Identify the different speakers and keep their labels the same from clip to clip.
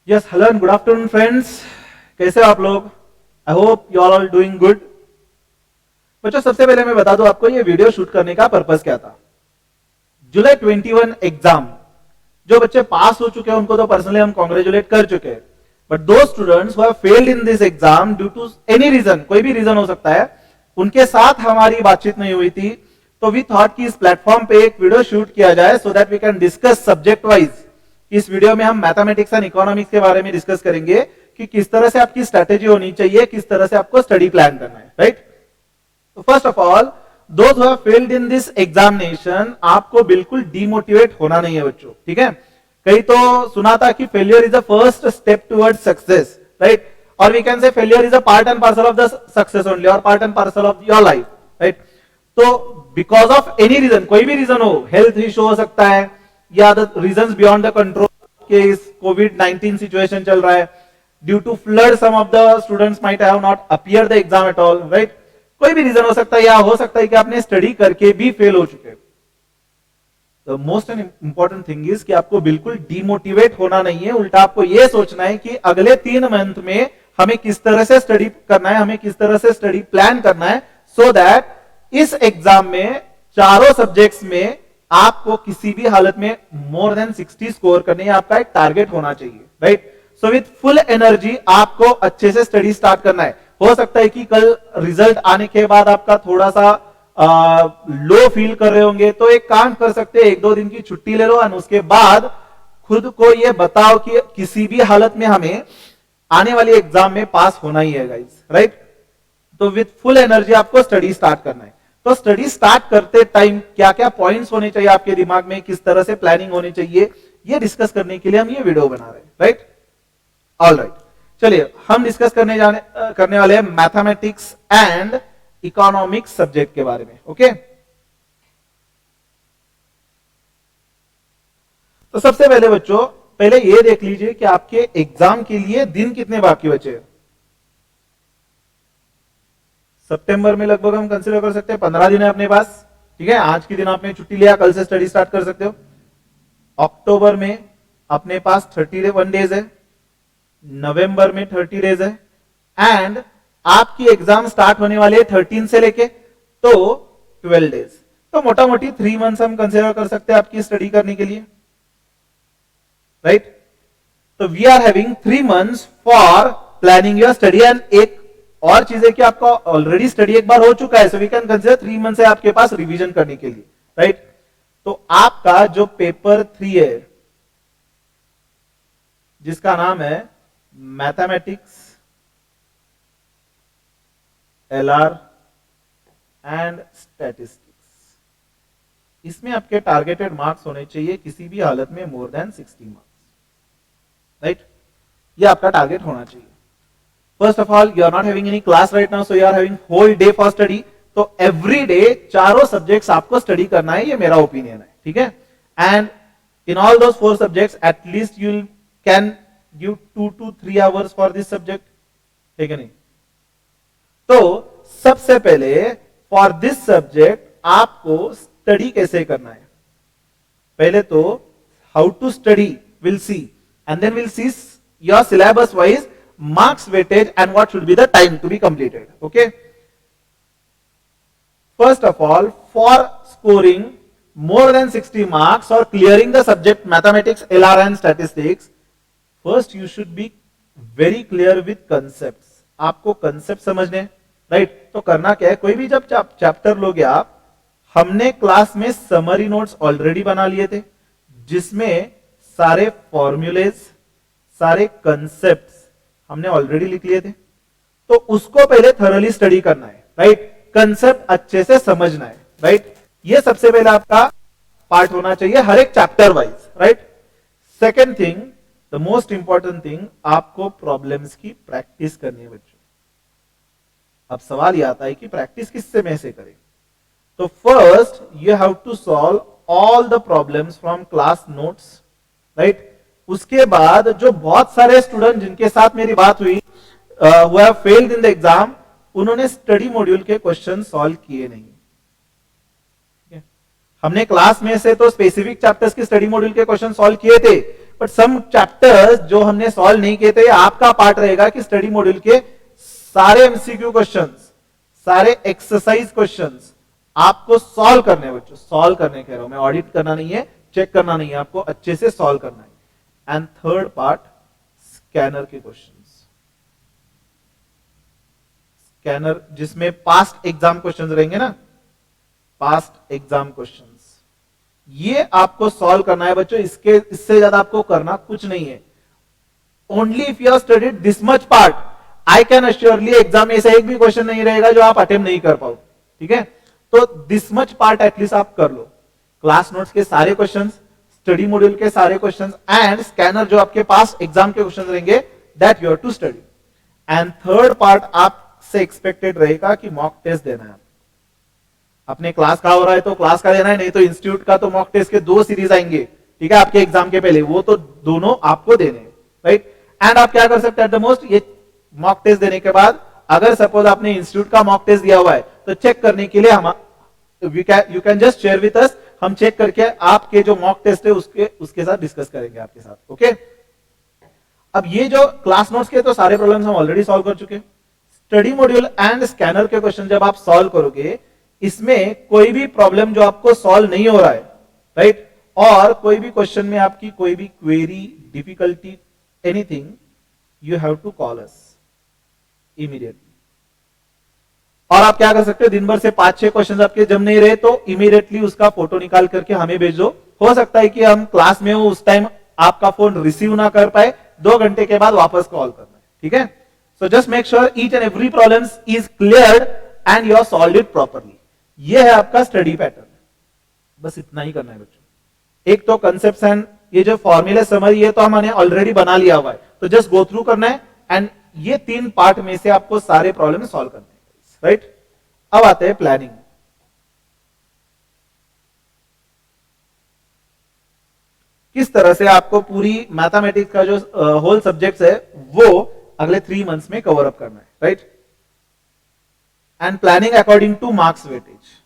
Speaker 1: Yes hello and good afternoon friends, कैसे हो आप लोग? I hope you all are doing good. बच्चों, सबसे पहले मैं बता दूं आपको ये वीडियो शूट करने का पर्पस क्या था। जुलाई 21 एग्जाम जो बच्चे पास हो चुके हैं उनको तो पर्सनली हम कॉन्ग्रेचुलेट कर चुके हैं, but those students who have failed in this exam due to any reason, कोई भी रीजन हो सकता है, उनके साथ हमारी बातचीत नहीं हुई थी। तो वी थॉट कि इस प्लेटफॉर्म पे एक वीडियो शूट किया जाए so that we can discuss subject wise. इस वीडियो में हम मैथमेटिक्स एंड इकोनॉमिक्स के बारे में डिस्कस करेंगे कि किस तरह से आपकी स्ट्रेटेजी होनी चाहिए, किस तरह से आपको स्टडी प्लान करना है, राइट? तो first of all, those who have failed in this examination, आपको बिल्कुल डीमोटिवेट होना नहीं है बच्चों, ठीक है? कहीं तो सुना था कि failure is the first step towards success, right? और we can say failure is a part and parcel of the success only, और part and parcel of your life, right? तो बिकॉज ऑफ एनी रीजन, कोई भी reason हो, health issue हो सकता है या the reasons beyond the control के इस कोविड-19 सिचुएशन चल रहा है, due to flood some of the students might have not appear the exam at all, right? कोई भी रीजन हो सकता है, या हो सकता है कि आपने स्टडी करके भी फेल हो चुके। The most important thing is कि आपको बिल्कुल डीमोटिवेट होना नहीं है, उल्टा आपको यह सोचना है कि अगले 3 मंथ में हमें किस तरह से स्टडी करना है, हमें किस तरह से स्टडी प्लान करना है, सो दैट इस एग्जाम में चारों सब्जेक्ट्स में आपको किसी भी हालत में मोर देन 60 स्कोर करने, आपका एक टारगेट होना चाहिए, right? So with full energy आपको अच्छे से स्टडी स्टार्ट करना है। हो सकता है कि कल रिजल्ट आने के बाद आपका थोड़ा सा लो फील कर रहे होंगे, तो एक काम कर सकते हैं, 1-2 दिन की छुट्टी ले लो और उसके बाद खुद को यह बताओ कि किसी भी हालत में हमें आने वाली एग्जाम में पास होना ही है गाइस, राइट? तो विथ फुल एनर्जी आपको स्टडी स्टार्ट करना है। तो स्टडी स्टार्ट करते टाइम क्या क्या पॉइंट्स होने चाहिए आपके दिमाग में, किस तरह से प्लानिंग होनी चाहिए, ये डिस्कस करने के लिए हम ये वीडियो बना रहे हैं, राइट? ऑल राइट, चलिए हम डिस्कस करने वाले हैं मैथमेटिक्स एंड इकोनॉमिक्स सब्जेक्ट के बारे में, ओके? तो सबसे पहले बच्चों, पहले ये देख लीजिए कि आपके एग्जाम के लिए दिन कितने बाकी बचे हैं। सितंबर में लगभग हम कंसीडर कर सकते हैं 15 दिन है अपने पास, ठीक है? आज के दिन आपने छुट्टी लिया, कल से स्टडी स्टार्ट कर सकते हो। अक्टूबर में अपने पास 31 डेज है, नवंबर में 30 डेज है, एंड आपकी एग्जाम स्टार्ट होने वाली है 13 से लेके तो 12 डेज। तो मोटा मोटी 3 मंथ्स हम कंसीडर कर सकते हैं आपकी स्टडी करने के लिए, राइट? तो we are having 3 months for planning your study. And एक और चीज है कि आपका ऑलरेडी स्टडी एक बार हो चुका है, so we can consider 3 months है आपके पास रिवीजन करने के लिए, राइट? तो आपका जो पेपर 3 है जिसका नाम है मैथमेटिक्स LR एंड स्टैटिस्टिक्स, इसमें आपके टारगेटेड मार्क्स होने चाहिए किसी भी हालत में मोर देन 60 मार्क्स, राइट? ये आपका टारगेट होना चाहिए। First of all, you are not having any class right now, so you are having whole day for study. तो every day चारों सब्जेक्ट्स आपको स्टडी करना है, ये मेरा ओपिनियन है, ठीक है? And in all those 4 subjects at least you can give 2 to 3 hours for this subject, ठीक है नहीं? तो सबसे पहले फॉर दिस सब्जेक्ट आपको स्टडी कैसे करना है, पहले तो how to study will see, and then will see your syllabus wise marks weightage and what should be the time to be completed, okay? First of all, for scoring more than 60 marks or clearing the subject mathematics, LR and statistics, first you should be very clear with concepts. आपको concept समझने, right? तो करना क्या है, कोई भी जब chapter लोगे आप, हमने क्लास में समरी नोट्स ऑलरेडी बना लिए थे जिसमें सारे फॉर्मूलेज, सारे कंसेप्ट्स हमने ऑलरेडी लिख लिए थे। तो उसको पहले थॉरली स्टडी करना है, राइट? कंसेप्ट अच्छे से समझना है, राइट? ये सबसे पहले आपका पार्ट होना चाहिए हर एक chapter wise, right? Second thing, the most important thing, आपको प्रॉब्लम्स की प्रैक्टिस करनी है बच्चों। अब सवाल यह आता है कि प्रैक्टिस किससे में से करें? तो first you have to solve all the problems from class notes, right? उसके बाद जो बहुत सारे स्टूडेंट जिनके साथ मेरी बात हुई, who have failed in the exam, उन्होंने स्टडी मॉड्यूल के क्वेश्चन सॉल्व किए नहीं। हमने क्लास में से तो स्पेसिफिक चैप्टर्स की स्टडी मॉड्यूल के क्वेश्चन सॉल्व किए थे, बट सम चैप्टर्स जो हमने सॉल्व नहीं किए थे, आपका पार्ट रहेगा कि स्टडी मॉड्यूल के सारे एमसीक्यू क्वेश्चंस, सारे एक्सरसाइज क्वेश्चंस आपको सॉल्व करने हैं बच्चों, सॉल्व करने कह रहा हूं मैं, ऑडिट करना नहीं है, चेक करना नहीं है, आपको अच्छे से सॉल्व करना है। एंड थर्ड पार्ट स्कैनर के क्वेश्चंस, स्कैनर जिसमें पास्ट एग्जाम क्वेश्चंस रहेंगे ना, पास्ट एग्जाम क्वेश्चंस, ये आपको सॉल्व करना है बच्चों। इससे ज्यादा आपको करना कुछ नहीं है। Only if you have studied this much part, I can assuredly exam में से एक भी क्वेश्चन नहीं रहेगा जो आप अटेम्प्ट नहीं कर पाओ, ठीक है। तो दिस मच पार्ट एटलीस्ट आप कर लो, क्लास नोट्स के सारे क्वेश्चंस, स्टडी मॉड्यूल के सारे क्वेश्चंस एंड स्कैनर जो आपके पास एग्जाम के क्वेश्चंस रहेंगे, that you have to study. And third part आपसे एक्सपेक्टेड रहेगा कि मॉक टेस्ट देना है। अपने क्लास का हो रहा है तो क्लास का देना है, नहीं तो इंस्टीट्यूट का तो मॉक टेस्ट के 2 सीरीज आएंगे, ठीक है, आपके एग्जाम के पहले, वो तो दोनों आपको देने हैं, राइट। एंड आप क्या कर सकते हैं एट द मोस्ट, ये मॉक टेस्ट देने के बाद अगर सपोज आपने इंस्टीट्यूट का मॉक टेस्ट दिया हुआ है तो चेक करने के लिए हम you can just share with us, हम चेक करके आपके जो मॉक टेस्ट है उसके साथ डिस्कस करेंगे आपके साथ, ओके। अब ये जो क्लास नोट्स के तो सारे प्रॉब्लम्स हम ऑलरेडी सॉल्व कर चुके। स्टडी मॉड्यूल एंड स्कैनर के क्वेश्चन जब आप सॉल्व करोगे, इसमें कोई भी प्रॉब्लम जो आपको सॉल्व नहीं हो रहा है, राइट, और कोई भी क्वेश्चन में आपकी कोई भी query, difficulty, anything, you have to call us immediately. और आप क्या कर सकते हो, दिन भर से 5-6 क्वेश्चन आपके जम नहीं रहे तो इमीडिएटली उसका फोटो निकाल करके हमें भेज दो। हो सकता है कि हम क्लास में हो, उस टाइम आपका फोन रिसीव ना कर पाए, 2 घंटे के बाद वापस कॉल करना है, ठीक है। So just make sure each and every problem is clear and you have solved it properly. ये है आपका स्टडी पैटर्न, बस इतना ही करना है बच्चों। एक तो कंसेप्ट एंड ये जो फॉर्मूला समरी है तो हमने ऑलरेडी बना लिया हुआ है, तो जस्ट गो थ्रू करना है एंड ये 3 पार्ट में से आपको सारे प्रॉब्लम सॉल्व करने हैं, राइट। अब आते हैं प्लानिंग। किस तरह से आपको पूरी मैथमेटिक्स का जो होल सब्जेक्ट है वो अगले 3 मंथ्स में कवर अप करना है, right. And planning according to marks weightage.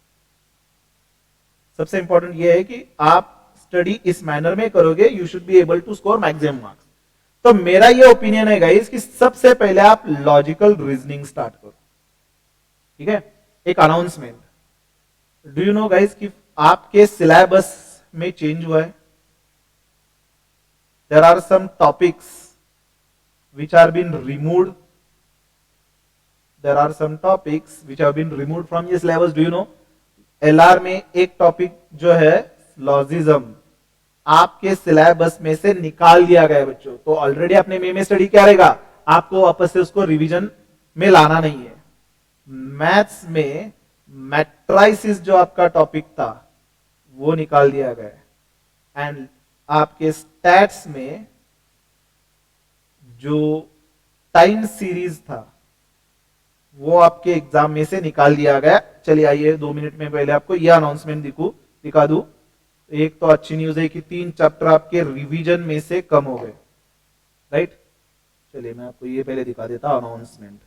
Speaker 1: सबसे इंपॉर्टेंट यह है कि आप स्टडी इस मैनर में करोगे, you should be able to score maximum marks. तो मेरा ये ओपिनियन है गाइस कि सबसे पहले आप लॉजिकल रीजनिंग स्टार्ट करो, ठीक है। एक announcement, do you know guys कि आपके सिलेबस में चेंज हुआ है। There are some topics which are been removed, there are some topics which have been removed from your syllabus, do you know। LR में एक टॉपिक जो है लॉजिज्म आपके सिलेबस में से निकाल दिया गया है बच्चों। तो ऑलरेडी अपने में स्टडी क्या रहेगा, आपको वापस से उसको रिवीजन में लाना नहीं है। मैथ्स में मैट्राइसिस जो आपका टॉपिक था वो निकाल दिया गया है एंड आपके स्टैट्स में जो टाइम सीरीज था वो आपके एग्जाम में से निकाल दिया गया। चलिए आइए 2 मिनट में पहले आपको यह अनाउंसमेंट दिखा दूं। एक तो अच्छी न्यूज है कि 3 चैप्टर आपके रिवीजन में से कम हो गए, राइट। चलिए मैं आपको ये पहले दिखा देता अनाउंसमेंट।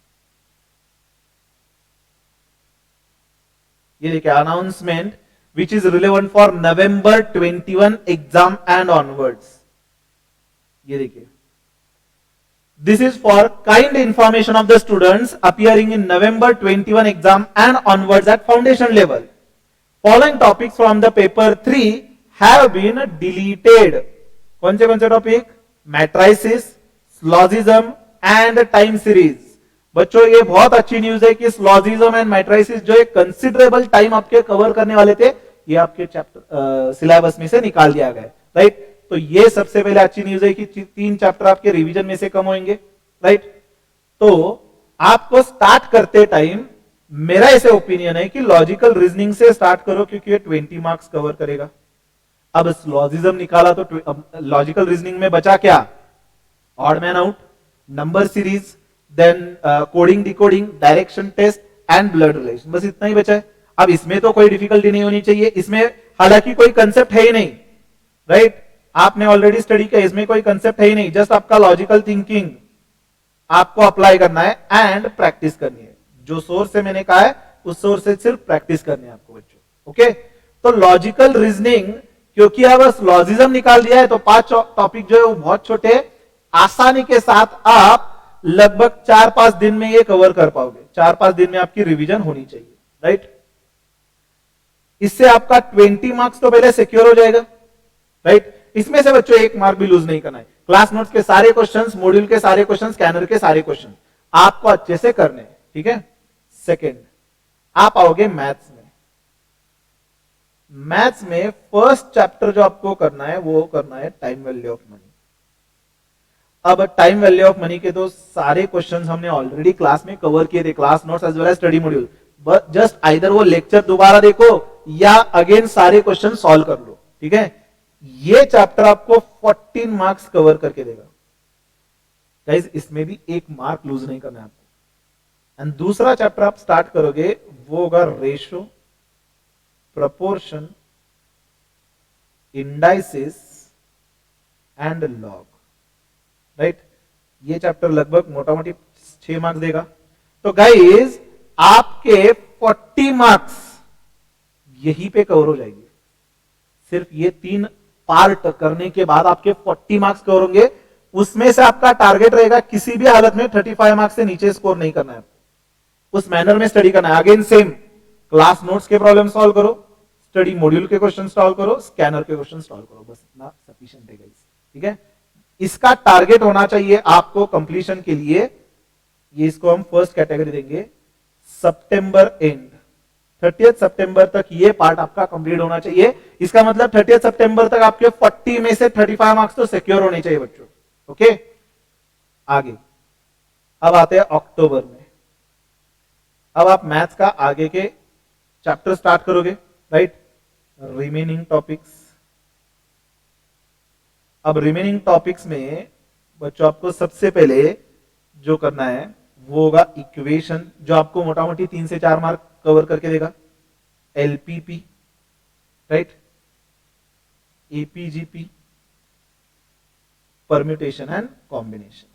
Speaker 1: ये देखिए announcement which is relevant for November 21 exam and onwards. ये देखिए, this is for kind information of the students appearing in November 21 exam and onwards at foundation level. Following topics from the paper 3 have been deleted. कौन से topic, matrices, syllogism and time series. बच्चों ये बहुत अच्छी news है कि स्लॉजिज्म and matrices जो एक कंसिडरेबल टाइम आपके कवर करने वाले थे, ये आपके चैप्टर सिलेबस में से निकाल दिया गया, राइट। तो ये सबसे पहले अच्छी न्यूज है कि 3 चैप्टर आपके रिवीजन में से कम होंगे, राइट। तो आपको स्टार्ट करते टाइम मेरा ऐसे ओपिनियन है कि लॉजिकल रीजनिंग से स्टार्ट करो क्योंकि ये 20 मार्क्स कवर करेगा। अब लॉजिज्म निकाला तो लॉजिकल रीजनिंग में बचा क्या, odd man out, number series, then coding decoding, direction test and blood relation, बस इतना ही बचा है। अब इसमें तो कोई डिफिकल्टी नहीं होनी चाहिए, इसमें हालांकि कोई कंसेप्ट है ही नहीं, राइट। आपने ऑलरेडी स्टडी किया, इसमें कोई कंसेप्ट है ही नहीं, जस्ट आपका लॉजिकल थिंकिंग आपको अप्लाई करना है एंड प्रैक्टिस करनी है। जो सोर्स से मैंने कहा है उस सोर्स से सिर्फ प्रैक्टिस करनी है आपको बच्चों, ओके। तो लॉजिकल रीजनिंग क्योंकि अब लॉजिज्म निकाल दिया है तो 5 टॉपिक जो है वो बहुत छोटे, आसानी के साथ आप लगभग 4-5 दिन में ये कवर कर पाओगे। 4-5 दिन में आपकी रिवीजन होनी चाहिए, राइट। इससे आपका 20 मार्क्स तो पहले सिक्योर हो जाएगा, राइट। इसमें से बच्चों 1 मार्क भी लूज नहीं करना है। क्लास नोट्स के सारे क्वेश्चंस, मॉड्यूल के सारे क्वेश्चंस, स्कैनर के सारे क्वेश्चन आपको अच्छे से करने हैं, ठीक है। सेकेंड, आप आओगे मैथ्स में। मैथ्स में फर्स्ट चैप्टर जो आपको करना है वो करना है टाइम वैल्यू ऑफ मनी। अब टाइम वैल्यू ऑफ मनी के तो सारे क्वेश्चंस हमने ऑलरेडी क्लास में कवर किए थे, class notes as well as study module. बस जस्ट आइदर वो लेक्चर दोबारा देखो या अगेन सारे क्वेश्चन सॉल्व कर लो, ठीक है। ये चैप्टर आपको 14 मार्क्स कवर करके देगा गाइस, इसमें भी 1 मार्क लूज नहीं करना है आपको। एंड दूसरा चैप्टर आप स्टार्ट करोगे वो होगा ratio, proportion, indices and log, right. ये चैप्टर लगभग मोटा मोटी 6 मार्क्स देगा। तो गाइस आपके 40 मार्क्स यहीं पे कवर हो जाएंगे। सिर्फ ये 3 पार्ट करने के बाद आपके 40 मार्क्स कवर होंगे। उसमें से आपका टारगेट रहेगा किसी भी हालत में 35 मार्क्स से नीचे स्कोर नहीं करना है, उस मैनर में स्टडी करना है। अगेन सेम, क्लास नोट्स के प्रॉब्लम सॉल्व करो, स्टडी मॉड्यूल के क्वेश्चन सॉल्व करो, स्कैनर के क्वेश्चन सॉल्व करो, बस इतना सफिशिएंट है गाइस, ठीक है। इसका टारगेट होना चाहिए आपको कंप्लीशन के लिए। ये इसको हम फर्स्ट कैटेगरी देंगे, सितंबर एंड, 30 सितंबर तक ये पार्ट आपका कंप्लीट होना चाहिए। इसका मतलब 30 सितंबर तक आपके 40 में से 35 मार्क्स तो सिक्योर होने चाहिए बच्चों, ओके। आगे अब आते हैं अक्टूबर में। अब आप मैथ्स का आगे के चैप्टर स्टार्ट करोगे, राइट। रिमेनिंग टॉपिक्स, अब रिमेनिंग टॉपिक्स में बच्चों आपको सबसे पहले जो करना है वो होगा इक्वेशन, जो आपको मोटा मोटी 3 से 4 मार्क कवर करके देगा। LPP, right, AP GP, permutation and combination.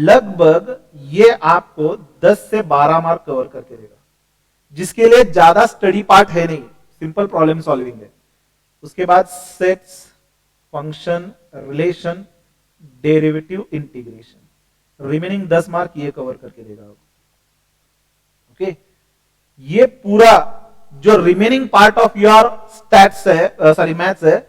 Speaker 1: लगभग ये आपको 10 से 12 मार्क कवर करके देगा, जिसके लिए ज्यादा स्टडी पार्ट है नहीं, सिंपल प्रॉब्लम सॉल्विंग है। उसके बाद sets, function, relation, derivative, integration, remaining 10 mark ये कवर करके देगा, ओके। ये पूरा जो remaining part of your stats है, सॉरी मैथ्स है,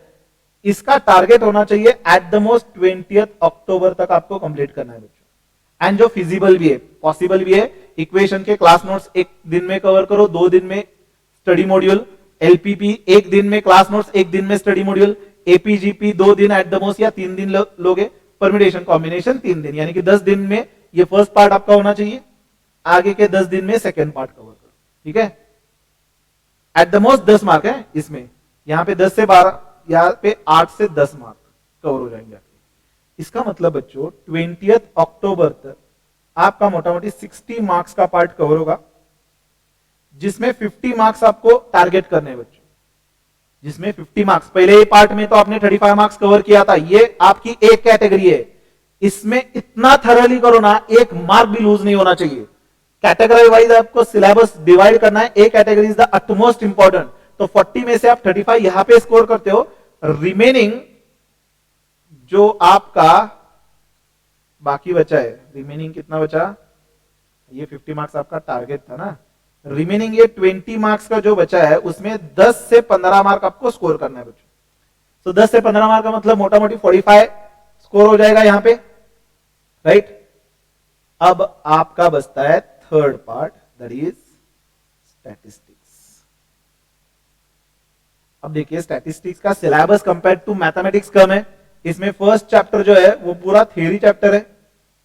Speaker 1: इसका टारगेट होना चाहिए एट द मोस्ट 20 अक्टूबर तक आपको कंप्लीट करना है बच्चों। एंड जो फिजिबल भी है, पॉसिबल भी है, इक्वेशन के क्लास नोट्स 1 दिन में कवर करो, 2 दिन में स्टडी मॉड्यूल, एलपीपी 1 दिन में क्लास नोट्स, 1 दिन में स्टडी मॉड्यूल, एपीजीपी 2 दिन एट द मोस्ट या 3 दिन लोगे, परम्यूटेशन कॉम्बिनेशन 3 दिन, यानी कि 10 दिन में ये फर्स्ट पार्ट आपका होना चाहिए, आगे के 10 दिन में सेकेंड पार्ट कवर करो, ठीक है। एट द मोस्ट 10 मार्क है इसमें, यहां पे 10 से 12, यहां पे 8 से 10 मार्क कवर हो जाएंगे आपके। इसका मतलब बच्चों 20 अक्टूबर तक आपका मोटा मोटी 60 मार्क्स का पार्ट कवर होगा, जिसमें 50 मार्क्स आपको टारगेट करने हैं बच्चों, जिसमें 50 मार्क्स, पहले ये पार्ट में तो आपने 35 मार्क्स कवर किया था, ये आपकी एक कैटेगरी है। इसमें इतना थरली करो ना, 1 मार्क भी लूज नहीं होना चाहिए। कैटेगरी वाइज आपको सिलेबस डिवाइड करना है, A category is the utmost important. तो 40 में से आप 35 यहां पे स्कोर करते हो, रिमेनिंग जो आपका बाकी बचा है, रिमेनिंग कितना बचा, ये 50 मार्क्स आपका टारगेट था ना, रिमेनिंग ये 20 मार्क्स का जो बचा है उसमें 10 से 15 मार्क आपको स्कोर करना है बच्चों। तो 10 से 15 मार्क का मतलब मोटा मोटी 45 स्कोर हो जाएगा यहां पे, राइट। अब आपका बचता है third part, that is statistics. अब देखिए स्टैटिस्टिक्स का सिलेबस कंपेयर टू मैथमेटिक्स कम है। इसमें फर्स्ट चैप्टर जो है वो पूरा थ्योरी चैप्टर है,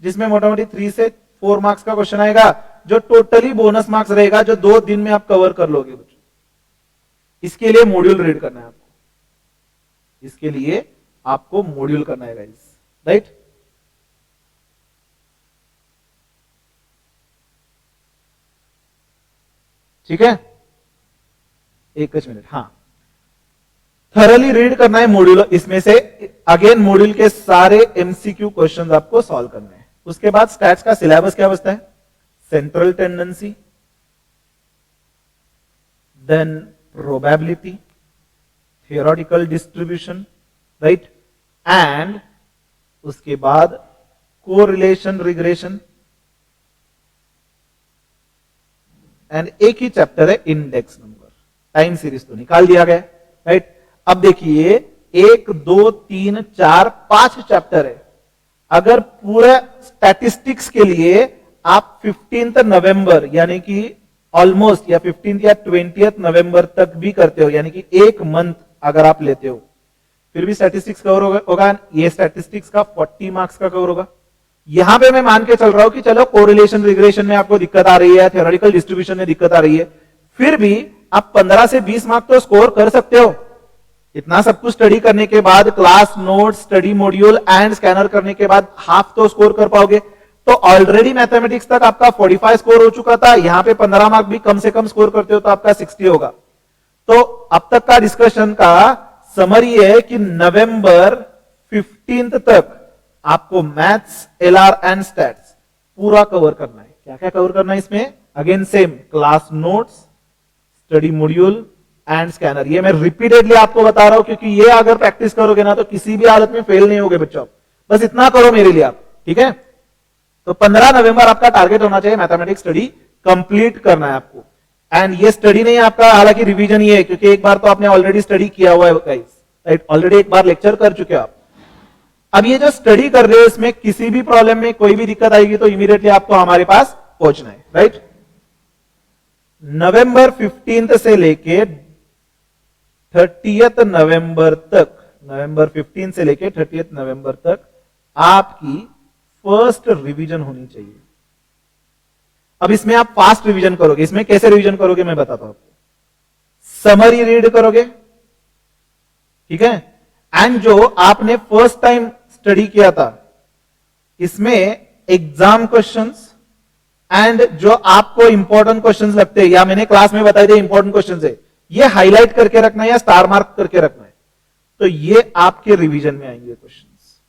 Speaker 1: जिसमें मोटा मोटी 3 से 4 मार्क्स का क्वेश्चन आएगा, जो टोटली बोनस मार्क्स रहेगा, जो 2 दिन में आप कवर कर लोगे बच्चों। इसके लिए मॉड्यूल रीड करना है आपको, इसके लिए आपको मॉड्यूल करना है गाइस, राइट। ठीक है, एक मिनट, हाँ, थरली रीड करना है मॉड्यूल। इसमें से अगेन मॉड्यूल के सारे एमसीक्यू क्वेश्चंस आपको सॉल्व करने हैं। उसके बाद स्टैट्स का सिलेबस क्या बचता है, central tendency, then probability, theoretical distribution, right, and उसके बाद कोरिलेशन रिग्रेशन, एंड एक ही चैप्टर है इंडेक्स नंबर। टाइम सीरीज तो निकाल दिया गया, राइट। अब देखिए 1 2 3 4 5 चैप्टर है। अगर पूरे स्टैटिस्टिक्स के लिए आप 15 नवंबर यानी कि ऑलमोस्ट या 15 या 20 नवंबर तक भी करते हो, यानी कि एक मंथ अगर आप लेते हो, फिर भी स्टैटिस्टिक्स कवर होगा। ये स्टैटिस्टिक्स का 40 मार्क्स का कवर होगा। यहां पे मैं मान के चल रहा हूं कि चलो कोरिलेशन रिग्रेशन में आपको दिक्कत आ रही है, थ्योरेटिकल डिस्ट्रीब्यूशन में दिक्कत आ रही है, फिर भी आप 15 से 20 मार्क्स तो स्कोर कर सकते हो। इतना सब कुछ स्टडी करने के बाद, class note, study module and scanner करने के बाद हाफ तो स्कोर कर पाओगे। तो ऑलरेडी मैथमेटिक्स तक आपका 45 स्कोर हो चुका था, यहां पे 15 मार्क भी कम से कम स्कोर करते हो तो आपका 60 होगा। तो अब तक का डिस्कशन का समरी है कि नवंबर 15 तक आपको मैथ्स, एलआर एंड स्टैट्स पूरा कवर करना है। क्या क्या कवर करना है इसमें? Again same, class notes, study module and scanner. ये मैं रिपीटेडली आपको बता रहा हूं क्योंकि ये अगर प्रैक्टिस करोगे ना तो किसी भी हालत में फेल नहीं होगे बच्चों। बस इतना करो मेरे लिए आप, ठीक है। तो 15 नवंबर आपका टारगेट होना चाहिए मैथमेटिक्स स्टडी कंप्लीट करना है आपको। एंड ये स्टडी नहीं आपका, हालांकि रिवीजन ही है क्योंकि एक बार तो आपने ऑलरेडी स्टडी किया हुआ है गाइस, राइट। ऑलरेडी एक बार लेक्चर कर चुके हो आप। अब ये जो स्टडी कर रहे हो इसमें किसी भी प्रॉब्लम में कोई भी दिक्कत आएगी तो इमीडिएटली आपको हमारे पास पहुंचना है, राइट। नवंबर 15 से लेके 30 नवंबर तक, नवंबर 15 से लेके 30 नवंबर तक आपकी फर्स्ट रिवीजन होनी चाहिए। अब इसमें आप फास्ट रिवीजन करोगे। इसमें कैसे रिवीजन करोगे मैं बताता हूं आपको। समरी रीड करोगे, ठीक है, एंड जो आपने फर्स्ट टाइम स्टडी किया था इसमें एग्जाम क्वेश्चंस एंड जो आपको इंपॉर्टेंट क्वेश्चंस लगते हैं या मैंने क्लास में बताई थे इंपॉर्टेंट क्वेश्चंस है, ये हाईलाइट करके रखना है या स्टार मार्क करके रखना है। तो ये आपके रिवीजन में आएंगे क्वेश्चंस,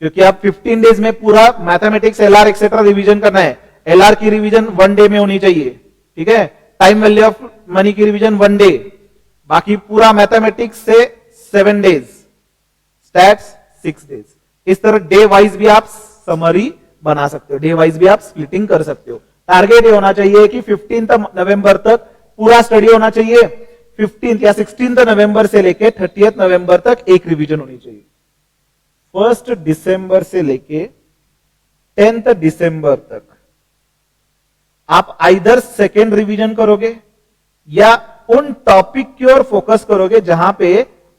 Speaker 1: क्योंकि आप 15 डेज में पूरा मैथमेटिक्स, एलआर एक्सेट्रा रिवीजन करना है। एलआर की रिवीजन 1 डे में होनी चाहिए, ठीक है। टाइम वैल्यू ऑफ मनी की रिवीजन 1 डे, बाकी पूरा मैथमेटिक्स से 7 डेज, स्टैट्स 6 डेज। इस तरह डे वाइज भी आप समरी बना सकते हो, डे वाइज भी आप स्प्लिटिंग कर सकते हो। टारगेट ये होना चाहिए कि 15 नवंबर तक पूरा स्टडी होना चाहिए। 15 या 16 नवंबर से लेके 30 नवंबर तक एक रिवीजन होनी चाहिए। 1 दिसंबर से लेके 10 दिसंबर तक आप आइदर सेकेंड रिवीजन करोगे या उन टॉपिक की ओर फोकस करोगे जहां पे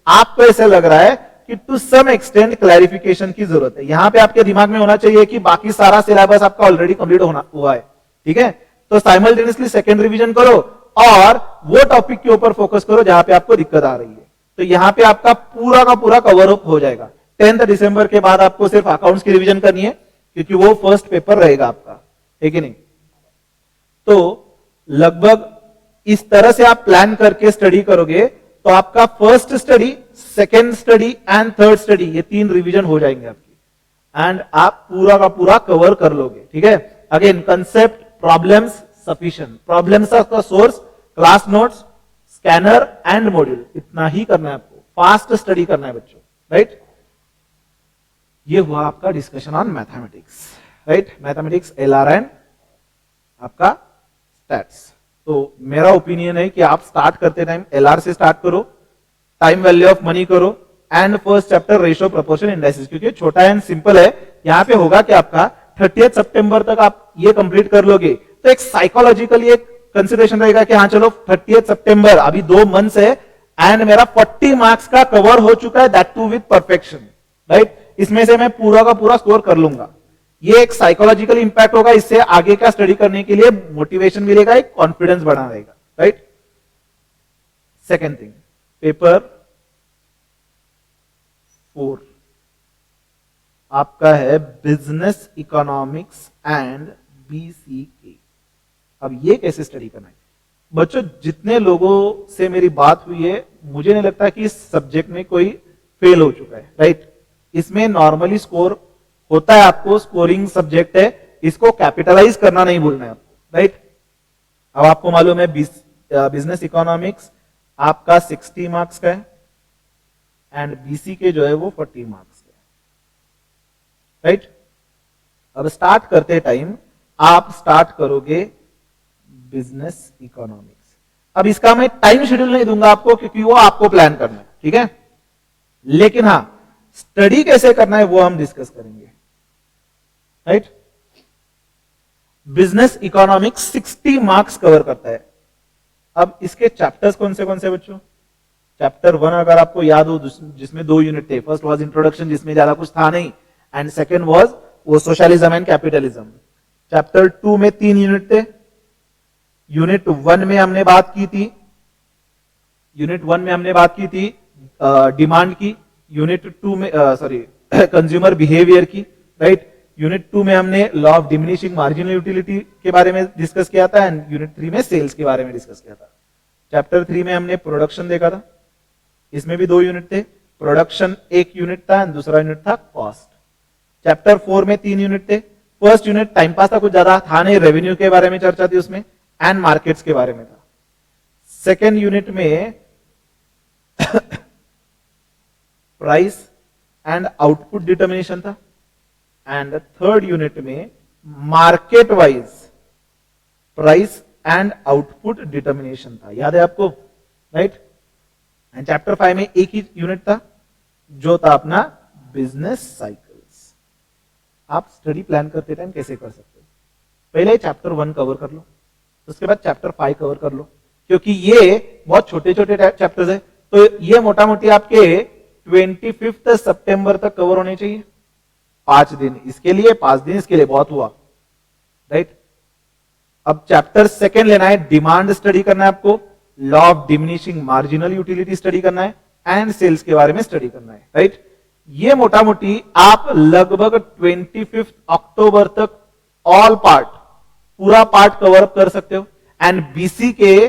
Speaker 1: आपको ऐसा लग रहा है कि टू सम एक्सटेंट क्लैरिफिकेशन की जरूरत है। यहां पे आपके दिमाग में होना चाहिए कि बाकी सारा सिलेबस आपका ऑलरेडी कंप्लीट होना हुआ है, ठीक है। तो साइमल्टेनियसली सेकेंड रिवीजन करो और वो टॉपिक के ऊपर फोकस करो जहां पे आपको दिक्कत आ रही है। तो यहां पे आपका पूरा का पूरा कवर अप हो जाएगा। 10 दिसंबर के बाद आपको सिर्फ अकाउंट्स की रिवीजन करनी है क्योंकि वो फर्स्ट पेपर रहेगा आपका, है कि नहीं। तो लगभग इस तरह से आप प्लान करके स्टडी करोगे तो आपका first study, second study and third study, ये 3 रिवीजन हो जाएंगे आपकी एंड आप पूरा का पूरा कवर कर लोगे, ठीक है। Again concept, problems, sufficient. Problems का source, class notes, scanner and module, इतना ही करना है आपको। फास्ट स्टडी करना है बच्चों, राइट। ये हुआ आपका discussion on mathematics, right. Mathematics, LR and आपका स्टैट्स। तो मेरा ओपिनियन है कि आप स्टार्ट करते टाइम एलआर से स्टार्ट करो, टाइम वैल्यू ऑफ मनी करो and first chapter ratio proportion indices, क्योंकि छोटा एंड सिंपल है। यहां पे होगा कि आपका 30 सितंबर तक आप ये कंप्लीट कर लोगे तो एक साइकोलॉजिकली एक कंसिडरेशन रहेगा कि हाँ चलो 30 सितंबर, अभी 2 मंथ्स है एंड मेरा 40 मार्क्स का कवर हो चुका है, that too with perfection, right. इसमें से मैं पूरा का पूरा स्कोर कर लूंगा। ये एक साइकोलॉजिकल इंपैक्ट होगा, इससे आगे का स्टडी करने के लिए मोटिवेशन मिलेगा, एक कॉन्फिडेंस बढ़ा रहेगा, राइट। सेकेंड थिंग, पेपर 4 आपका है बिजनेस इकोनॉमिक्स एंड बीसीके। अब ये कैसे स्टडी करना है बच्चों? जितने लोगों से मेरी बात हुई है मुझे नहीं लगता कि इस सब्जेक्ट में कोई फेल हो चुका है, राइट। इसमें नॉर्मली स्कोर होता है, आपको स्कोरिंग सब्जेक्ट है, इसको कैपिटलाइज करना नहीं भूलना है आपको, राइट। अब आपको मालूम है बिजनेस इकोनॉमिक्स आपका 60 मार्क्स का है एंड बीसी के जो है वो 40 मार्क्स का है, राइट। अब स्टार्ट करते टाइम आप स्टार्ट करोगे बिजनेस इकोनॉमिक्स। अब इसका मैं टाइम शेड्यूल नहीं दूंगा आपको क्योंकि वो आपको प्लान करना है, ठीक है। लेकिन हां, स्टडी कैसे करना है वो हम डिस्कस करेंगे, right. Business economics 60 marks cover करता है। अब इसके चैप्टर्स कौन से बच्चों? चैप्टर 1 अगर आपको याद हो जिसमें 2 यूनिट थे, फर्स्ट वाज इंट्रोडक्शन जिसमें ज्यादा कुछ था नहीं, एंड सेकंड वाज वो सोशलिज्म एंड कैपिटलिज्म। चैप्टर 2 में 3 यूनिट थे। यूनिट 1 में हमने बात की थी डिमांड की, यूनिट 2 में कंज्यूमर बिहेवियर की, राइट। यूनिट 2 में हमने law of diminishing marginal utility के बारे में डिस्कस किया था एंड यूनिट 3 में सेल्स के बारे में डिस्कस किया था। चैप्टर 3 में हमने प्रोडक्शन देखा था, इसमें भी 2 यूनिट थे। प्रोडक्शन एक यूनिट था एंड दूसरा यूनिट था कॉस्ट। चैप्टर 4 में 3 यूनिट थे। फर्स्ट यूनिट टाइम पास था, कुछ ज्यादा था नहीं, रेवेन्यू के बारे में चर्चा थी उसमें एंड मार्केट्स के बारे में था। सेकेंड यूनिट में प्राइस एंड आउटपुट डिटर्मिनेशन था एंड थर्ड यूनिट में market wise price and output determination था। याद है आपको, राइट। एंड चैप्टर 5 में एक ही यूनिट था जो था अपना बिजनेस साइकिल्स। आप स्टडी प्लान करते टाइम कैसे कर सकते हो? पहले चैप्टर 1 कवर कर लो, उसके बाद चैप्टर 5 कवर कर लो, क्योंकि ये बहुत छोटे छोटे चैप्टर्स है, तो ये मोटा मोटी आपके 25 सितंबर तक कवर होने चाहिए। 5 दिन इसके लिए, 5 दिन इसके लिए बहुत हुआ, राइट। अब चैप्टर 2 लेना है, डिमांड स्टडी करना है आपको, law of diminishing marginal utility study करना है एंड सेल्स के बारे में स्टडी करना है, राइट। ये मोटा मोटी आप लगभग 25 अक्टूबर तक ऑल पार्ट, पूरा पार्ट कवर अप कर सकते हो। एंड बीसी के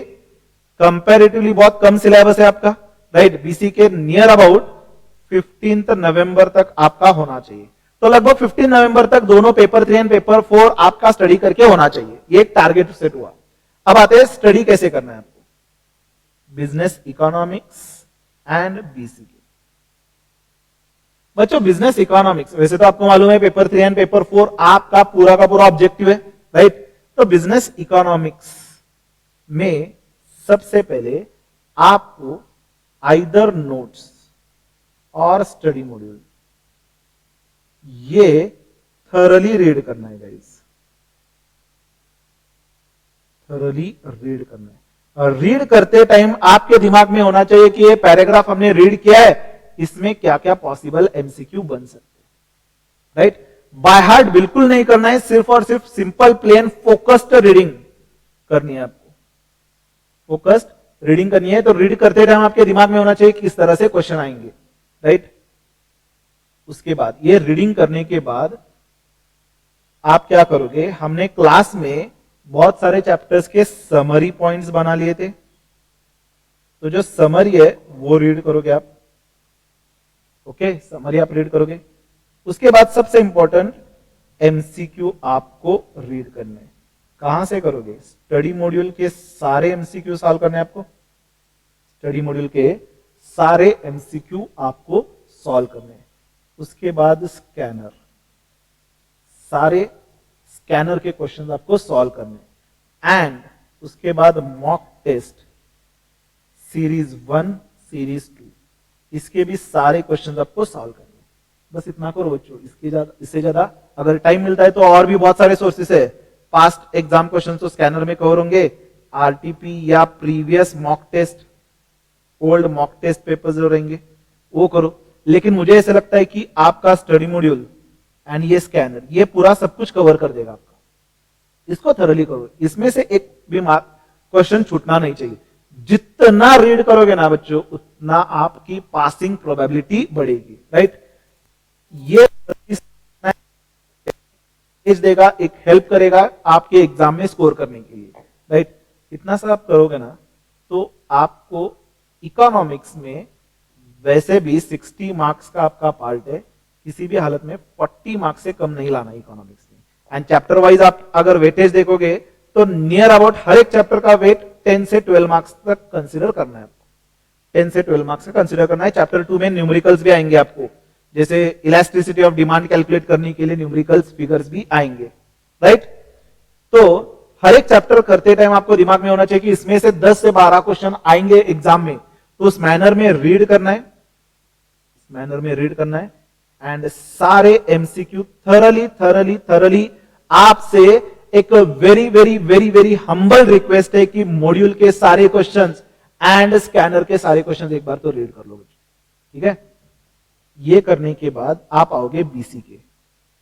Speaker 1: कंपैरेटिवली बहुत कम सिलेबस है आपका, राइट। बीसी के नियर अबाउट 15 नवंबर तक आपका होना चाहिए, तो लगभग 15 नवंबर तक दोनों पेपर 3 एंड पेपर 4 आपका स्टडी करके होना चाहिए। ये एक टारगेट सेट हुआ। अब आते हैं स्टडी कैसे करना है आपको, बिजनेस इकोनॉमिक्स एंड बीसी के। बच्चों बिजनेस इकोनॉमिक्स वैसे तो आपको मालूम है पेपर 3 एंड पेपर 4 आपका पूरा का पूरा ऑब्जेक्टिव है, राइट। तो बिजनेस इकोनॉमिक्स में सबसे पहले आपको आइदर नोट्स और स्टडी मॉड्यूल ये थरली रीड करना है गाइस, थरली रीड करना है। और रीड करते टाइम आपके दिमाग में होना चाहिए कि ये पैराग्राफ हमने रीड किया है, इसमें क्या क्या पॉसिबल एमसीक्यू बन सकते हैं, राइट। बाय हार्ट बिल्कुल नहीं करना है, सिर्फ और सिर्फ सिंपल प्लेन फोकस्ड रीडिंग करनी है आपको, फोकस्ड रीडिंग करनी है। तो रीड करते टाइम आपके दिमाग में होना चाहिए किस तरह से क्वेश्चन आएंगे, राइट। उसके बाद ये रीडिंग करने के बाद आप क्या करोगे, हमने क्लास में बहुत सारे चैप्टर्स के समरी पॉइंट्स बना लिए थे, तो जो समरी है वो रीड करोगे आप, ओके। समरी आप रीड करोगे। उसके बाद सबसे इंपॉर्टेंट एमसीक्यू आपको रीड करने हैं। कहां से करोगे? स्टडी मॉड्यूल के सारे एमसीक्यू सॉल्व करने आपको, स्टडी मॉड्यूल के सारे एमसीक्यू आपको सॉल्व करने हैं। उसके बाद स्कैनर, सारे स्कैनर के क्वेश्चंस आपको सॉल्व करने हैं। एंड उसके बाद मॉक टेस्ट सीरीज 1 सीरीज 2, इसके भी सारे क्वेश्चंस आपको सॉल्व करने हैं। बस इतना करो बच्चों, इससे ज्यादा अगर टाइम मिलता है तो और भी बहुत सारे सोर्सेस है। पास्ट एग्जाम क्वेश्चन तो स्कैनर में कवर होंगे, आरटीपी या previous mock test, old mock test papers जो रहेंगे वो करो। लेकिन मुझे ऐसा लगता है कि आपका स्टडी मॉड्यूल एंड ये स्कैनर ये पूरा सब कुछ कवर कर देगा आपका, इसको थॉरली करो। इसमें से एक भी क्वेश्चन छूटना नहीं चाहिए। जितना रीड करोगे ना बच्चों उतना आपकी पासिंग प्रोबेबिलिटी बढ़ेगी, राइट। ये देगा, एक हेल्प करेगा आपके एग्जाम में स्कोर करने के लिए, राइट। इतना सब आप करोगे ना तो आपको इकोनॉमिक्स में वैसे भी 60 मार्क्स का आपका पार्ट है, किसी भी हालत में 40 मार्क्स से कम नहीं लाना इकोनॉमिक्स में। एंड चैप्टर वाइज आप अगर वेटेज देखोगे तो नियर अबाउट हर एक चैप्टर का वेट 10 से 12 मार्क्स तक कंसीडर करना है आपको, 10 से 12 मार्क्स का कंसीडर करना है। चैप्टर 2 में न्यूमेरिकल्स भी आएंगे आपको, जैसे इलास्टिसिटी ऑफ डिमांड कैलकुलेट करने के लिए न्यूमेरिकल्स फिगर्स भी आएंगे, राइट। तो हर एक चैप्टर करते टाइम आपको दिमाग में होना चाहिए कि इसमें से 10 से 12 क्वेश्चन आएंगे एग्जाम में, तो उस मैनर में रीड करना है, इस मैनर में रीड करना है एंड सारे एमसीक्यू थरली आपसे एक very very very very humble request है कि मॉड्यूल के सारे क्वेश्चंस एंड स्कैनर के सारे क्वेश्चंस एक बार तो रीड कर लो, ठीक है। ये करने के बाद आप आओगे बीसी के,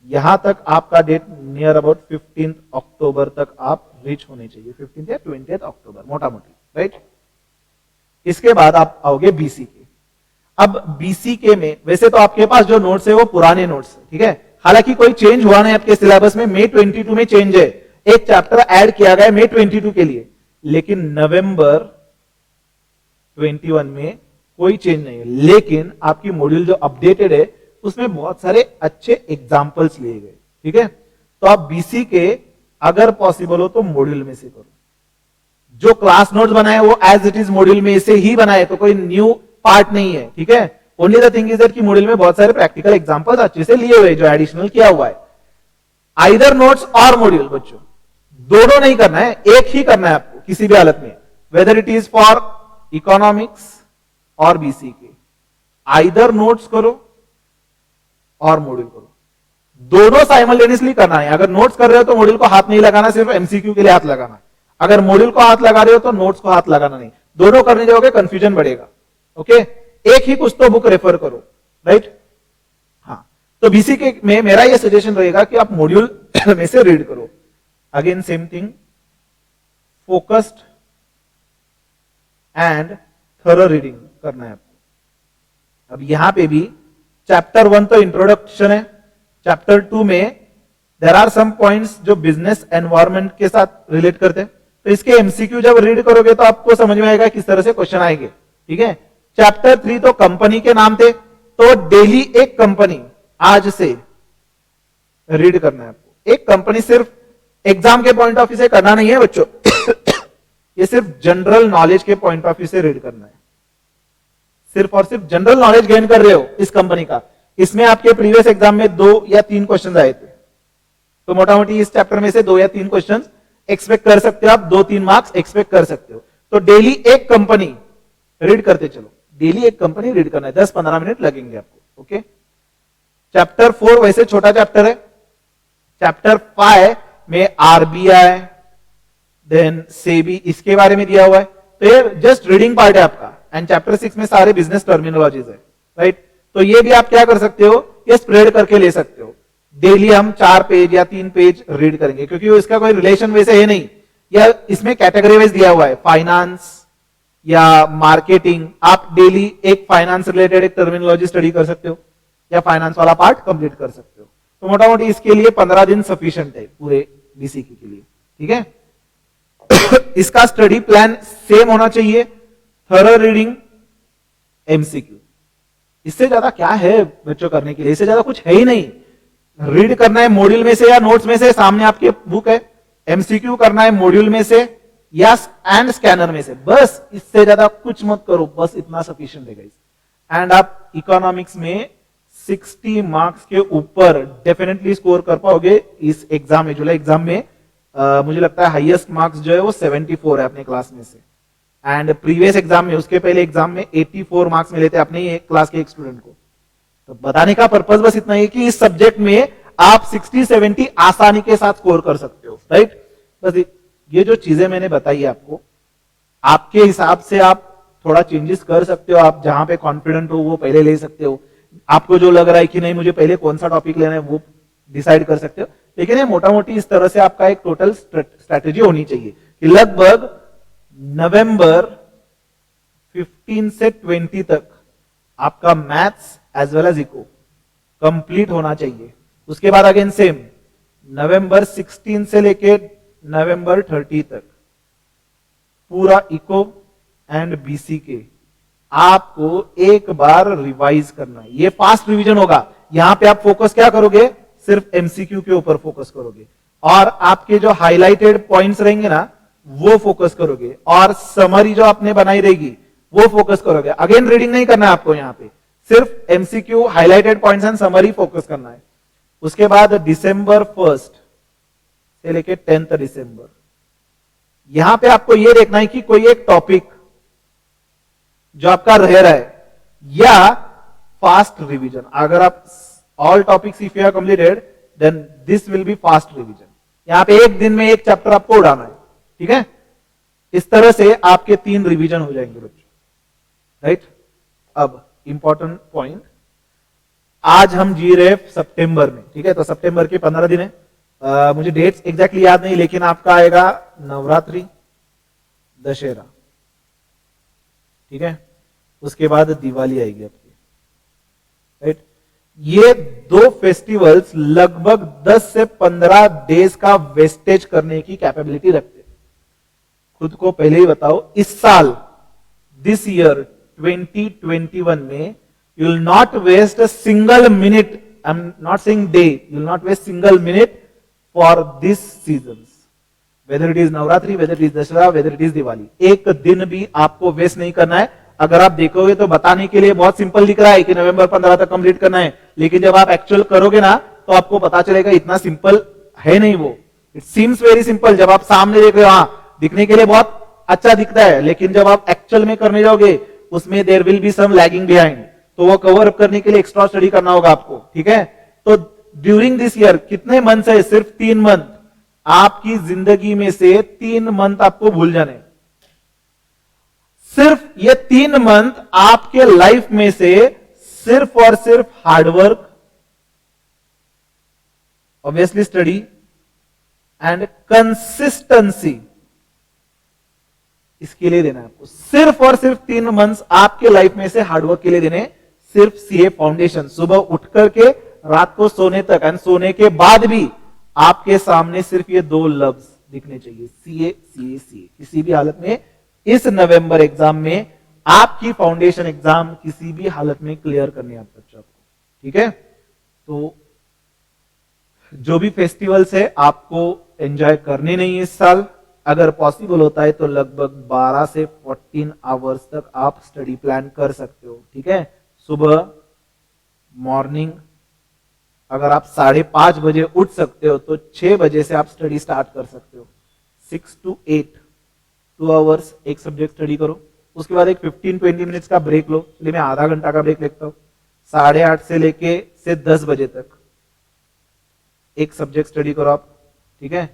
Speaker 1: यहां तक आपका डेट नियर अबाउट 15 अक्टूबर तक आप रीच होने चाहिए, 15 या 20 अक्टूबर मोटा मोटी, राइट। इसके बाद आप आओगे बीसी के। अब बीसी के में वैसे तो आपके पास जो नोट्स है वो पुराने नोट्स, ठीक है, हालांकि कोई चेंज हुआ नहीं आपके सिलेबस में, मई 22 में चेंज है, एक चैप्टर ऐड किया गया मई 22 के लिए, लेकिन नवंबर 21 में कोई चेंज नहीं है। लेकिन आपकी मॉड्यूल जो अपडेटेड है उसमें बहुत सारे अच्छे एग्जांपल्स लिए गए, ठीक है। तो आप बीसी के अगर पॉसिबल हो तो मॉड्यूल में से करो, जो क्लास नोट्स बनाए वो एज इट इज मॉड्यूल में से ही बनाए, तो कोई न्यू पार्ट नहीं है, ठीक है। Only the thing is that कि मॉड्यूल में बहुत सारे प्रैक्टिकल एग्जांपल्स अच्छे से लिए हुए जो एडिशनल किया हुआ है। आइदर नोट्स और मॉड्यूल, बच्चों दोनों नहीं करना है, एक ही करना है आपको किसी भी हालत में, whether it is for economics और बीसी के, आइदर नोट्स करो और मॉड्यूल करो, दोनों साइमल्टेनियसली करना है। अगर नोट्स कर रहे हो तो मॉड्यूल को हाथ नहीं लगाना, सिर्फ एमसीक्यू के लिए हाथ लगाना। अगर मॉड्यूल को हाथ लगा रहे हो तो नोट्स को हाथ लगाना नहीं, दोनों करने जाओगे कंफ्यूजन बढ़ेगा, ओके। एक ही कुछ तो बुक रेफर करो, राइट। हाँ, तो बीसी के में मेरा ये सजेशन रहेगा कि आप मॉड्यूल में से रीड करो। Again same thing, focused and thorough reading करना है आपको। अब यहां पे भी चैप्टर 1 तो इंट्रोडक्शन है, चैप्टर 2 में देयर आर सम पॉइंट्स जो बिजनेस एनवायरनमेंट के साथ रिलेट करते हैं, तो इसके एमसीक्यू जब रीड करोगे तो आपको समझ में आएगा किस तरह से क्वेश्चन आएंगे, ठीक है। चैप्टर 3 तो कंपनी के नाम थे, तो डेली एक कंपनी आज से रीड करना है आपको। एक कंपनी सिर्फ एग्जाम के पॉइंट ऑफ व्यू से करना नहीं है बच्चों ये सिर्फ जनरल नॉलेज के पॉइंट ऑफ व्यू से रीड करना है, सिर्फ और सिर्फ जनरल नॉलेज गेन कर रहे हो इस कंपनी का। इसमें आपके प्रीवियस एग्जाम में 2 या 3 क्वेश्चन आए थे, तो मोटा मोटी इस चैप्टर में से 2 या 3 क्वेश्चन एक्सपेक्ट कर सकते हो आप, 2-3 मार्क्स एक्सपेक्ट कर सकते हो। तो डेली एक कंपनी रीड करते चलो, डेली एक कंपनी रीड करना है, 10-15 मिनट लगेंगे आपको, ओके। चैप्टर 4 वैसे छोटा चैप्टर है, चैप्टर 5 में आरबीआई देन सेबी इसके बारे में दिया हुआ है, तो ये जस्ट रीडिंग पार्ट है आपका। एंड चैप्टर 6 में सारे बिजनेस टर्मिनोलॉजीज है, राइट। तो ये भी आप क्या कर सकते हो, ये स्प्रेड करके ले सकते हो। डेली हम 4 पेज या 3 पेज रीड करेंगे, क्योंकि इसका कोई रिलेशन वैसे है नहीं, या इसमें कैटेगरी वाइज दिया हुआ है, फाइनेंस या मार्केटिंग। आप डेली एक फाइनेंस रिलेटेड एक टर्मिनोलॉजी स्टडी कर सकते हो या फाइनेंस वाला पार्ट कंप्लीट कर सकते हो। तो मोटा मोटी इसके लिए 15 दिन सफिशिएंट है पूरे बीसीक्यू के लिए, ठीक है। इसका स्टडी प्लान सेम होना चाहिए, थरो रीडिंग, एमसीक्यू। इससे ज्यादा क्या है बच्चों करने के लिए, इससे ज्यादा कुछ है ही नहीं। रीड करना है मॉड्यूल में से या नोट्स में से, सामने आपके बुक है। एमसीक्यू करना है मॉड्यूल में से या एंड स्कैनर में से, बस इससे ज्यादा कुछ मत करो, बस इतना सफिशिएंट है गाइस। एंड आप इकोनॉमिक्स में 60 मार्क्स के ऊपर डेफिनेटली स्कोर कर पाओगे इस एग्जाम में। जुलाई एग्जाम में मुझे लगता है हाईएस्ट मार्क्स जो है वो 74 है अपने क्लास में से। एंड प्रीवियस एग्जाम में, उसके पहले एग्जाम में 84 मार्क्स मिले थे अपने ही क्लास के एक स्टूडेंट को। तो बताने का पर्पस बस इतना ही कि इस सब्जेक्ट में आप 60-70 आसानी के साथ स्कोर कर सकते हो, राइट। बस ये जो चीजें मैंने बताई आपको, आपके हिसाब से आप थोड़ा चेंजेस कर सकते हो। आप जहां पे कॉन्फिडेंट हो वो पहले ले सकते हो, आपको जो लग रहा है कि नहीं मुझे पहले कौन सा टॉपिक लेना है वो डिसाइड कर सकते हो। लेकिन ये मोटा मोटी इस तरह से आपका एक टोटल स्ट्रेटेजी होनी चाहिए कि लगभग नवंबर 15 से 20 तक आपका maths as well as eco complete होना चाहिए। उसके बाद अगेन सेम नवंबर 16 से लेके नवंबर 30 तक पूरा इको एंड बीसी के आपको एक बार रिवाइज करना है। ये फास्ट रिवीजन होगा। यहां पे आप फोकस क्या करोगे, सिर्फ एमसीक्यू के ऊपर फोकस करोगे और आपके जो हाईलाइटेड पॉइंट्स रहेंगे ना वो फोकस करोगे, और समरी जो आपने बनाई रहेगी वो फोकस करोगे। अगेन रीडिंग नहीं करना है आपको, यहां पे सिर्फ MCQ, highlighted points and summary focus करना है। उसके बाद December 1 से लेके 10 दिसंबर, यहां पे आपको यह देखना है कि कोई एक टॉपिक जो आपका रह रहा है या फास्ट रिवीजन। अगर आप all topics if you have completed then this will be fast revision. यहां पे एक दिन में एक चैप्टर आपको उड़ाना है, ठीक है। इस तरह से आपके 3 रिवीजन हो जाएंगे बच्चों, राइट। अब इंपॉर्टेंट पॉइंट, आज हम जी रहे सितंबर में, ठीक है। तो सितंबर के 15 दिन है, मुझे डेट्स एग्जैक्टली याद नहीं, लेकिन आपका आएगा नवरात्रि, दशहरा, ठीक है। उसके बाद दिवाली आएगी आपकी, राइट। ये 2 फेस्टिवल्स लगभग 10 से 15 डेज का वेस्टेज करने की कैपेबिलिटी रखते हैं। खुद को पहले ही बताओ, इस साल दिस ईयर 2021 में you will not waste a single minute, I'm not saying day, you will not waste single minute for these seasons, whether it is Navratri, whether it is Dashera, whether it is Diwali। एक दिन भी आपको waste नहीं करना है। अगर आप देखोगे तो बताने के लिए बहुत सिंपल दिख रहा है कि नवंबर 15 तक कंप्लीट करना है, लेकिन जब आप एक्चुअल करोगे ना तो आपको पता चलेगा इतना सिंपल है नहीं वो। इट सीम्स वेरी सिंपल, जब आप सामने देख रहे हो, हाँ दिखने के लिए बहुत अच्छा दिखता है, लेकिन जब आप एक्चुअल में करने जाओगे उसमें there will be some lagging behind, तो वो कवर अप करने के लिए एक्स्ट्रा स्टडी करना होगा आपको, ठीक है। तो ड्यूरिंग दिस ईयर कितने मंथ है? सिर्फ 3 मंथ। आपकी जिंदगी में से 3 मंथ आपको भूल जाने, सिर्फ ये 3 मंथ आपके लाइफ में से सिर्फ और सिर्फ hard work, obviously study and consistency, इसके लिए देना है आपको। सिर्फ और सिर्फ 3 मंथ्स आपके लाइफ में से हार्डवर्क के लिए देने, सिर्फ सीए फाउंडेशन। सुबह उठ करके रात को सोने तक, एंड सोने के बाद भी आपके सामने सिर्फ ये 2 लफ्ज दिखने चाहिए, सीए सीए सीए। किसी भी हालत में इस नवंबर एग्जाम में आपकी फाउंडेशन एग्जाम किसी भी हालत में क्लियर करनी है आप बच्चों को, ठीक है। तो जो भी फेस्टिवल्स है आपको एंजॉय करने नहीं है इस साल। अगर पॉसिबल होता है तो लगभग 12 से 14 आवर्स तक आप स्टडी प्लान कर सकते हो, ठीक है। सुबह मॉर्निंग अगर आप 5:30 बजे उठ सकते हो तो 6 बजे से आप स्टडी स्टार्ट कर सकते हो। 6 to 8 2 आवर्स एक सब्जेक्ट स्टडी करो, उसके बाद एक 15-20 मिनट्स का ब्रेक लो। चलिए मैं आधा घंटा का ब्रेक लेता हूं। 8:30 से लेके 10 बजे तक एक सब्जेक्ट स्टडी करो आप, ठीक है।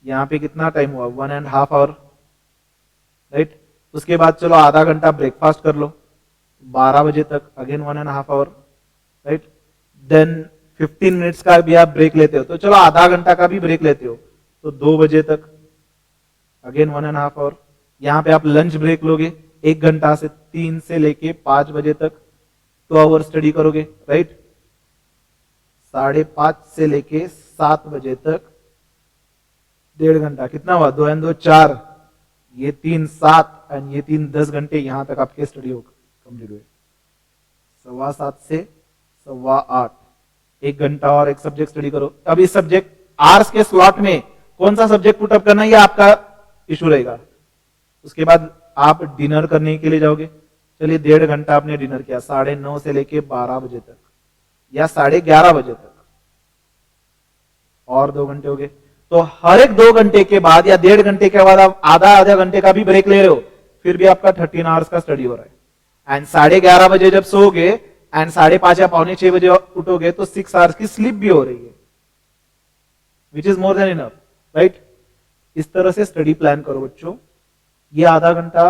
Speaker 1: यहां पे कितना टाइम हुआ? 1.5 आवर, राइट। उसके बाद चलो आधा घंटा ब्रेकफास्ट कर लो, 12 बजे तक again 1.5 hour, right. Then 15 minutes का भी आप ब्रेक लेते हो, तो चलो आधा घंटा का भी ब्रेक लेते हो तो 2 बजे तक अगेन 1.5 आवर। यहां पे आप लंच ब्रेक लोगे 1 घंटा से 3 से लेके 5 बजे तक 2 आवर स्टडी करोगे, राइट। 5:30 से लेके 7 बजे तक 1.5 घंटा, कितना हुआ? 2 और 2 4, ये 3 7 एंड ये 3 10 घंटे यहां तक आपके स्टडी हो कंप्लीट हुए। 7:15 से 8:15 1 घंटा और एक सब्जेक्ट स्टडी करो। अब इस सब्जेक्ट आवर्स के स्लॉट में कौन सा सब्जेक्ट पुटअप करना है ये आपका इशू रहेगा। उसके बाद आप डिनर करने के लिए जाओगे, चलिए 1.5 घंटा आपने डिनर किया 9:30 से लेके 12 बजे तक या 11:30 बजे तक, और 2 घंटे हो गए। तो हर एक 2 घंटे के बाद या 1.5 घंटे के बाद आप आधा घंटे का भी ब्रेक ले रहे हो, फिर भी आपका 13 आवर्स का स्टडी हो रहा है। एंड 11:30 बजे जब सोओगे एंड 5:30 या 5:45 बजे उठोगे तो 6 आवर्स की स्लीप भी हो रही है, which is more than enough, right. इस तरह से स्टडी प्लान करो बच्चों। ये आधा घंटा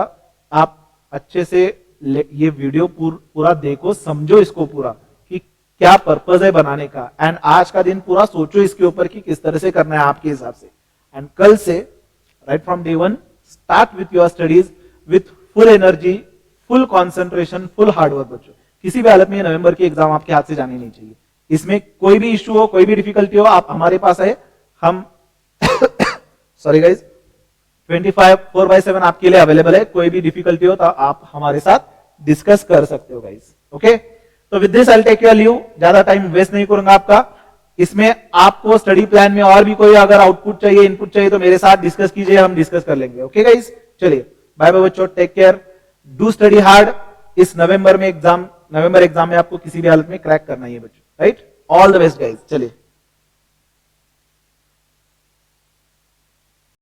Speaker 1: आप अच्छे से ये वीडियो पूरा देखो, समझो इसको पूरा कि क्या पर्पस है बनाने का, एंड आज का दिन पूरा सोचो इसके ऊपर कि किस तरह से करना है आपके हिसाब से। एंड कल से right from day 1 start with your studies with full energy, full concentration, full hard work बच्चों। किसी भी हालत में नवंबर की एग्जाम आपके हाथ से जानी नहीं चाहिए। इसमें कोई भी इश्यू हो, कोई भी डिफिकल्टी हो, आप हमारे पास आए, हम सॉरी गाइज 24/7 आपके लिए अवेलेबल है। कोई भी डिफिकल्टी हो तो आप हमारे साथ डिस्कस कर सकते हो गाइज, ओके। तो with this I will take your leave, ज्यादा टाइम वेस्ट नहीं करूंगा आपका। इसमें आपको स्टडी प्लान में और भी कोई अगर आउटपुट चाहिए, इनपुट चाहिए तो मेरे साथ डिस्कस कीजिए, हम डिस्कस कर लेंगे, ओके गाइज। चलिए बाय बाय बच्चों, take care, do study hard. इस नवंबर एग्जाम में आपको किसी भी हालत में क्रैक करना ही है बच्चों, right. All the best guys. चलिए